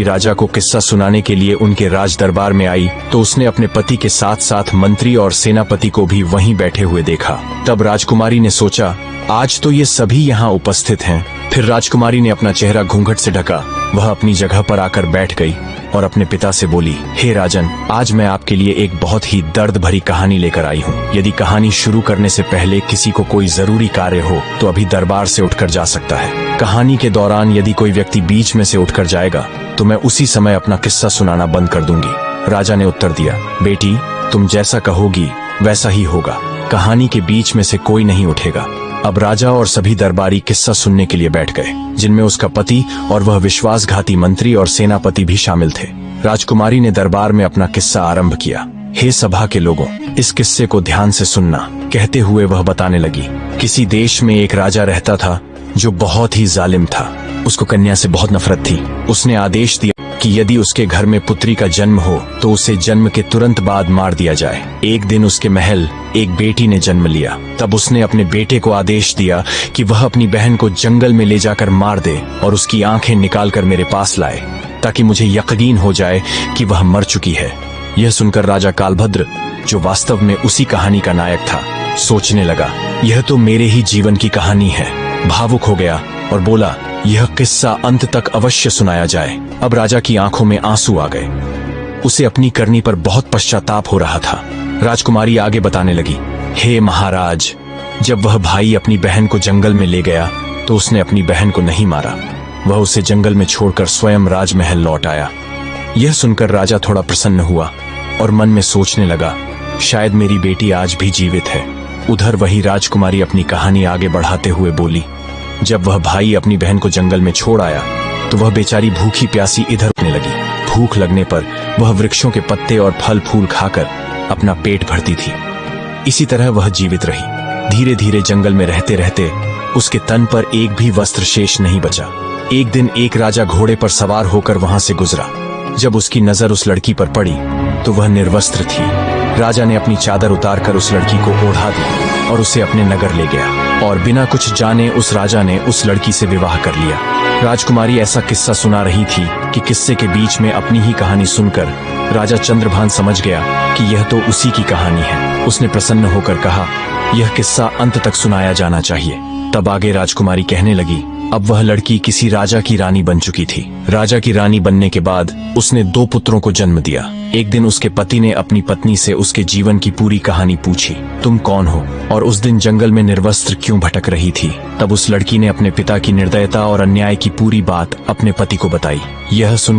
राजा को किस्सा सुनाने के लिए उनके राज दरबार में आई तो उसने अपने पति के साथ साथ मंत्री और सेनापति को भी वहीं बैठे हुए देखा। तब राजकुमारी ने सोचा, आज तो ये सभी यहाँ उपस्थित हैं। फिर राजकुमारी ने अपना चेहरा घूंघट से ढका। वह अपनी जगह पर आकर बैठ गई और अपने पिता से बोली, हे राजन, आज मैं आपके लिए एक बहुत ही दर्द भरी कहानी लेकर आई हूँ। यदि कहानी शुरू करने से पहले किसी को कोई जरूरी कार्य हो तो अभी दरबार से उठकर जा सकता है। कहानी के दौरान यदि कोई व्यक्ति बीच में से उठकर जाएगा तो मैं उसी समय अपना किस्सा सुनाना बंद कर दूंगी। राजा ने उत्तर दिया, बेटी, तुम जैसा कहोगी वैसा ही होगा। कहानी के बीच में से कोई नहीं उठेगा। अब राजा और सभी दरबारी किस्सा सुनने के लिए बैठ गए, जिनमें उसका पति और वह विश्वासघाती मंत्री और सेनापति भी शामिल थे। राजकुमारी ने दरबार में अपना किस्सा आरंभ किया। हे सभा के लोगों, इस किस्से को ध्यान से सुनना। कहते हुए वह बताने लगी, किसी देश में एक राजा रहता था जो बहुत ही जालिम था। उसको कन्या से बहुत नफरत थी। उसने आदेश दिया कि यदि उसके घर में पुत्री का जन्म हो तो उसे जन्म के तुरंत बाद मार दिया जाए। एक दिन उसके महल एक बेटी ने जन्म लिया। तब उसने अपने बेटे को आदेश दिया कि वह अपनी बहन को जंगल में ले जाकर मार दे और उसकी आंखें निकालकर मेरे पास लाए, ताकि मुझे यकीन हो जाए कि वह मर चुकी है। यह सुनकर राजा कालभद्र, जो वास्तव में उसी कहानी का नायक था, सोचने लगा, यह तो मेरे ही जीवन की कहानी है। भावुक हो गया और बोला, यह किस्सा अंत तक अवश्य सुनाया जाए। अब राजा की आंखों में आंसू आ गए। उसे अपनी करनी पर बहुत पश्चाताप हो रहा था। राजकुमारी आगे बताने लगी, हे महाराज, जब वह भाई अपनी बहन को जंगल में ले गया तो उसने अपनी बहन को नहीं मारा। वह उसे जंगल में छोड़कर स्वयं राजमहल लौट आया। यह सुनकर राजा थोड़ा प्रसन्न हुआ और मन में सोचने लगा, शायद मेरी बेटी आज भी जीवित है। उधर वही राजकुमारी अपनी कहानी आगे बढ़ाते हुए बोली, जब वह भाई अपनी बहन को जंगल में छोड़ आया तो वह बेचारी भूखी प्यासी इधर उठने लगी। भूख लगने पर वह वृक्षों के पत्ते और फल फूल खाकर अपना पेट भरती थी। इसी तरह वह जीवित रही। धीरे धीरे जंगल में रहते रहते उसके तन पर एक भी वस्त्र शेष नहीं बचा। एक दिन एक राजा घोड़े पर सवार होकर वहां से गुजरा। जब उसकी नजर उस लड़की पर पड़ी तो वह निर्वस्त्र थी। राजा ने अपनी चादर उतारकर उस लड़की को ओढ़ा दी और उसे अपने नगर ले गया और बिना कुछ जाने उस राजा ने उस लड़की से विवाह कर लिया। राजकुमारी ऐसा किस्सा सुना रही थी कि किस्से के बीच में अपनी ही कहानी सुनकर राजा चंद्रभान समझ गया कि यह तो उसी की कहानी है। उसने प्रसन्न होकर कहा, यह किस्सा अंत तक सुनाया जाना चाहिए। तब आगे राजकुमारी कहने लगी, अब वह लड़की किसी राजा की रानी बन चुकी थी। राजा की रानी बनने के बाद उसने 2 पुत्रों को जन्म दिया। एक दिन उसके पति ने अपनी पत्नी से उसके जीवन की पूरी कहानी पूछी, तुम कौन हो और उस दिन जंगल में निर्वस्त्र क्यों भटक रही थी। तब उस लड़की ने अपने पिता की निर्दयता और अन्याय की पूरी बात अपने पति को बताई। यह सुनकर